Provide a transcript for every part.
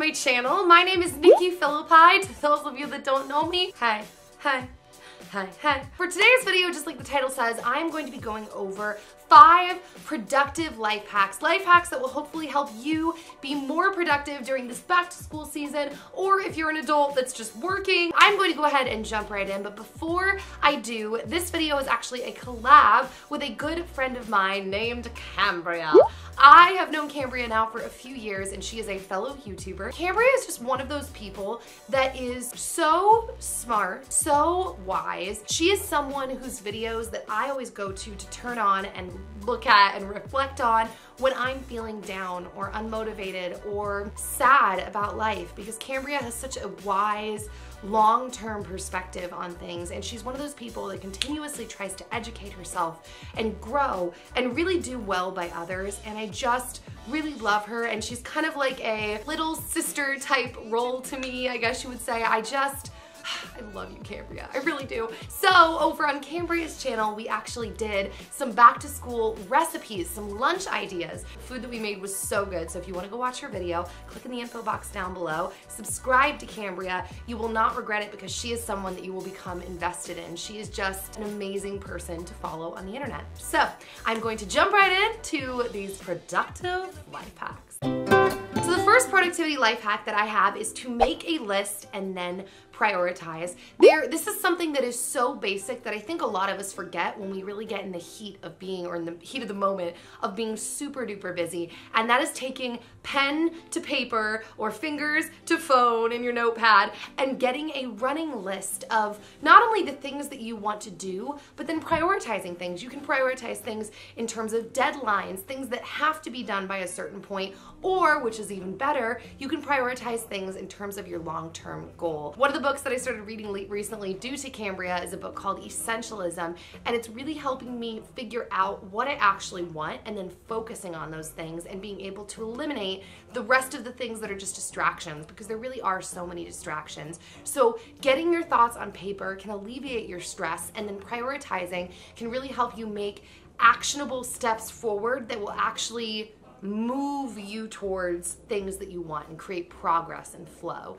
my channel. My name is Nikkiphillippi. To those of you that don't know me, hi. For today's video, just like the title says, I'm going to be going over 5 productive life hacks that will hopefully help you be more productive during this back to school season, or if you're an adult that's just working. I'm going to go ahead and jump right in, but before I do, this video is actually a collab with a good friend of mine named Cambria. I have known Cambria now for a few years, and she is a fellow YouTuber. Cambria is just one of those people that is so smart, so wise. She is someone whose videos that I always go to turn on and look at and reflect on when I'm feeling down or unmotivated or sad about life, because Cambria has such a wise, long-term perspective on things, and she's one of those people that continuously tries to educate herself and grow and really do well by others, and I just really love her, and she's kind of like a little sister type role to me, I guess you would say. I love you, Cambria. I really do. So over on Cambria's channel, we actually did some back to school recipes, some lunch ideas. The food that we made was so good. So if you want to go watch her video, click in the info box down below. Subscribe to Cambria. You will not regret it, because she is someone that you will become invested in. She is just an amazing person to follow on the internet. So I'm going to jump right into these productive life hacks. So the first productivity life hack that I have is to make a list and then prioritize. This is something that is so basic that I think a lot of us forget when we really get in the heat of being, or in the heat of the moment of being super duper busy, and that is taking pen to paper or fingers to phone in your notepad and getting a running list of not only the things that you want to do, but then prioritizing things. You can prioritize things in terms of deadlines, things that have to be done by a certain point, or, which is even better, you can prioritize things in terms of your long-term goal. One of the books that I started reading recently due to Cambria is a book called Essentialism, and it's really helping me figure out what I actually want and then focusing on those things and being able to eliminate the rest of the things that are just distractions, because there really are so many distractions. So getting your thoughts on paper can alleviate your stress, and then prioritizing can really help you make actionable steps forward that will actually move you towards things that you want and create progress and flow.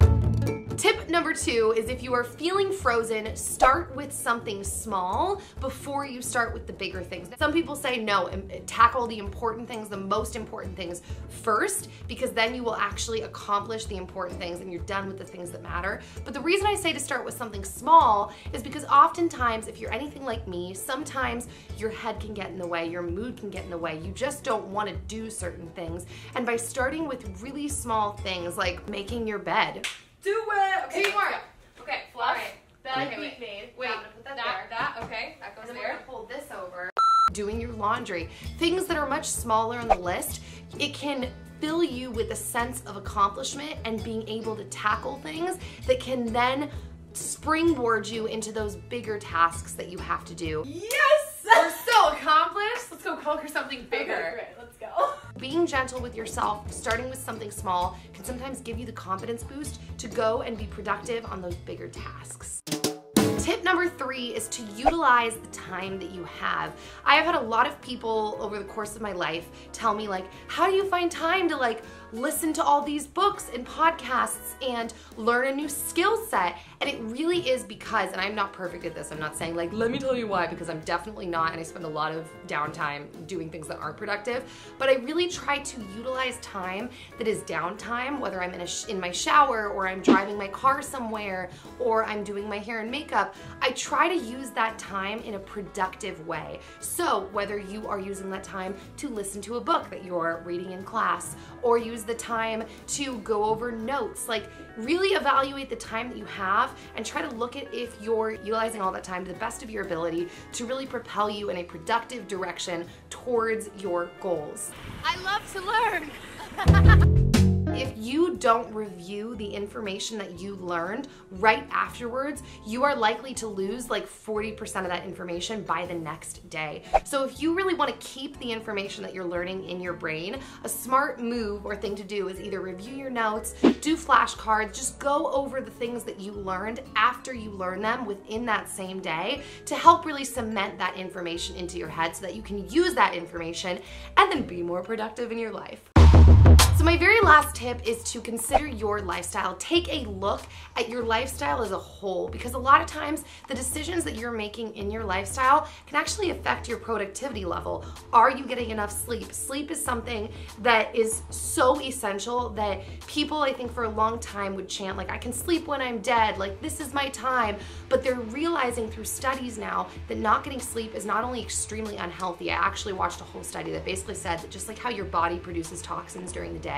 Tip number 2 is, if you are feeling frozen, start with something small before you start with the bigger things. Some people say no, tackle the important things, the most important things first, because then you will actually accomplish the important things and you're done with the things that matter. But the reason I say to start with something small is because oftentimes, if you're anything like me, sometimes your head can get in the way, your mood can get in the way, you just don't want to do certain things. And by starting with really small things like making your bed, do it! Okay, 2 more. Okay, flush. Right. That we made. Wait, I'm gonna put that there. Okay, that goes and then there. we're gonna pull this over. Doing your laundry. Things that are much smaller on the list, it can fill you with a sense of accomplishment and being able to tackle things that can then springboard you into those bigger tasks that you have to do. Yes! We're so accomplished. Let's go conquer something bigger. Okay, great, let's go. Being gentle with yourself, starting with something small, can sometimes give you the confidence boost to go and be productive on those bigger tasks. Tip number 3 is to utilize the time that you have. I have had a lot of people over the course of my life tell me, like, how do you find time to listen to all these books and podcasts and learn a new skill set? And it really is because, and I'm not perfect at this, I'm not saying like, let me tell you why, because I'm definitely not, and I spend a lot of downtime doing things that aren't productive, but I really try to utilize time that is downtime, whether I'm in my shower, or I'm driving my car somewhere, or I'm doing my hair and makeup. I try to use that time in a productive way. So whether you are using that time to listen to a book that you're reading in class, or use the time to go over notes, like really evaluate the time that you have and try to look at if you're utilizing all that time to the best of your ability to really propel you in a productive direction towards your goals. I love to learn. If you don't review the information that you learned right afterwards, you are likely to lose like 40% of that information by the next day. So if you really want to keep the information that you're learning in your brain, a smart move or thing to do is either review your notes, do flashcards, just go over the things that you learned after you learn them within that same day to help really cement that information into your head so that you can use that information and then be more productive in your life. So my very last tip is to consider your lifestyle. Take a look at your lifestyle as a whole, because a lot of times the decisions that you're making in your lifestyle can actually affect your productivity level. Are you getting enough sleep? Sleep is something that is so essential that people, I think, for a long time would chant like, I can sleep when I'm dead, like this is my time. But they're realizing through studies now that not getting sleep is not only extremely unhealthy. I actually watched a whole study that basically said that just like how your body produces toxins during the day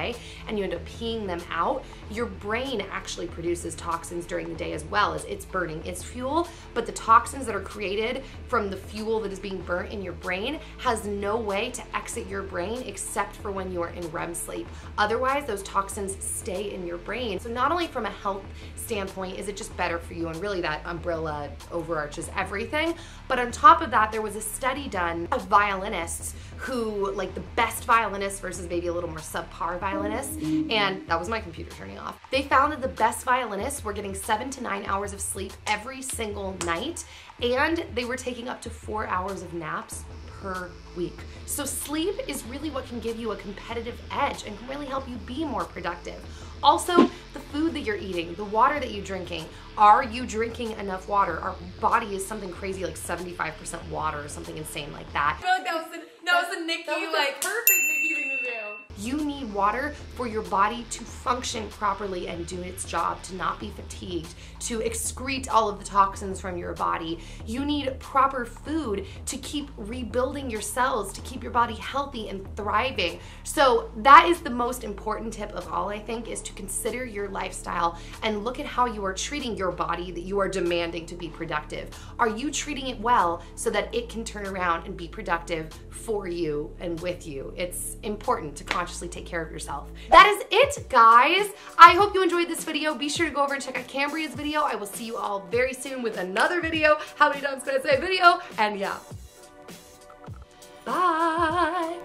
and you end up peeing them out, your brain actually produces toxins during the day as well, as it's burning its fuel. But the toxins that are created from the fuel that is being burnt in your brain has no way to exit your brain except for when you are in REM sleep. Otherwise, those toxins stay in your brain. So not only from a health standpoint is it just better for you, and really that umbrella overarches everything, but on top of that, there was a study done of violinists who, like the best violinists versus maybe a little more subpar violinists, and that was my computer turning off. They found that the best violinists were getting 7 to 9 hours of sleep every single night, and they were taking up to 4 hours of naps per week. So sleep is really what can give you a competitive edge and can really help you be more productive. Also, the food that you're eating, the water that you're drinking. Are you drinking enough water? Our body is something crazy like 75% water or something insane like that. I feel like that was a Nikki, like perfect Nikki thing to do. You need water for your body to function properly and do its job, to not be fatigued, to excrete all of the toxins from your body. You need proper food to keep rebuilding your cells, to keep your body healthy and thriving. So that is the most important tip of all, I think, is to consider your lifestyle and look at how you are treating your body that you are demanding to be productive. Are you treating it well so that it can turn around and be productive for you and with you? It's important to consciously take care of yourself. That is it, guys. I hope you enjoyed this video. Be sure to go over and check out Cambria's video. I will see you all very soon with another video. How many times can I say video? And yeah. Bye.